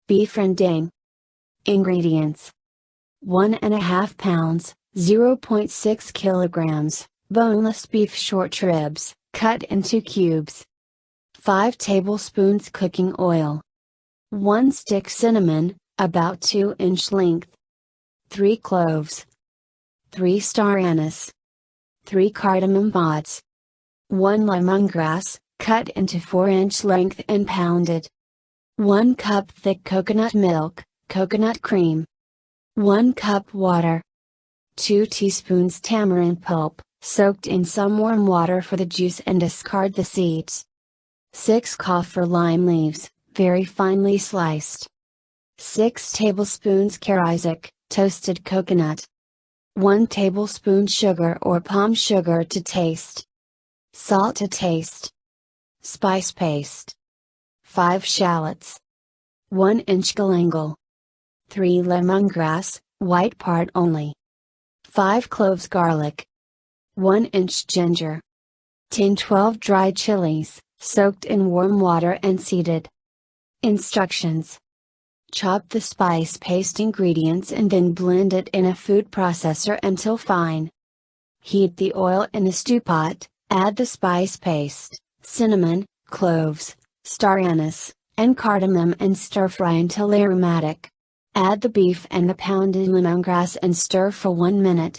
Beef Rendang. Ingredients: 1½ pounds, 0.6 kilograms, boneless beef short ribs, cut into cubes. 5 tablespoons cooking oil. 1 stick cinnamon, about 2-inch length. 3 cloves. 3 star anise. 3 cardamom pods. 1 lemongrass, cut into 4-inch length and pounded. 1 cup thick coconut milk, coconut cream. 1 cup water. 2 teaspoons tamarind pulp, soaked in some warm water for the juice and discard the seeds. 6 kaffir lime leaves, very finely sliced. 6 tablespoons cara, toasted coconut. 1 tablespoon sugar or palm sugar to taste. Salt to taste. Spice paste. 5 shallots. 1-inch galangal. 3 lemongrass, white part only. 5 cloves garlic. 1-inch ginger. 10–12 dried chilies, soaked in warm water and seeded. Instructions: chop the spice paste ingredients and then blend it in a food processor until fine. Heat the oil in a stew pot, add the spice paste, cinnamon, cloves, star anise, and cardamom and stir fry until aromatic. Add the beef and the pounded lemongrass and stir for 1 minute.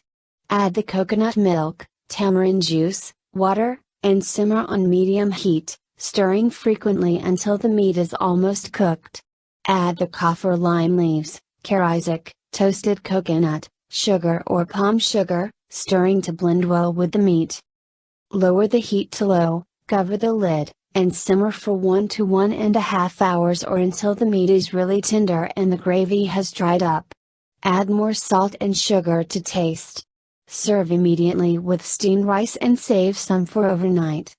Add the coconut milk, tamarind juice, water, and simmer on medium heat, stirring frequently until the meat is almost cooked. Add the kaffir lime leaves, cara, toasted coconut, sugar or palm sugar, stirring to blend well with the meat. Lower the heat to low, cover the lid, and simmer for 1 to 1½ hours or until the meat is really tender and the gravy has dried up. Add more salt and sugar to taste. Serve immediately with steamed rice and save some for overnight.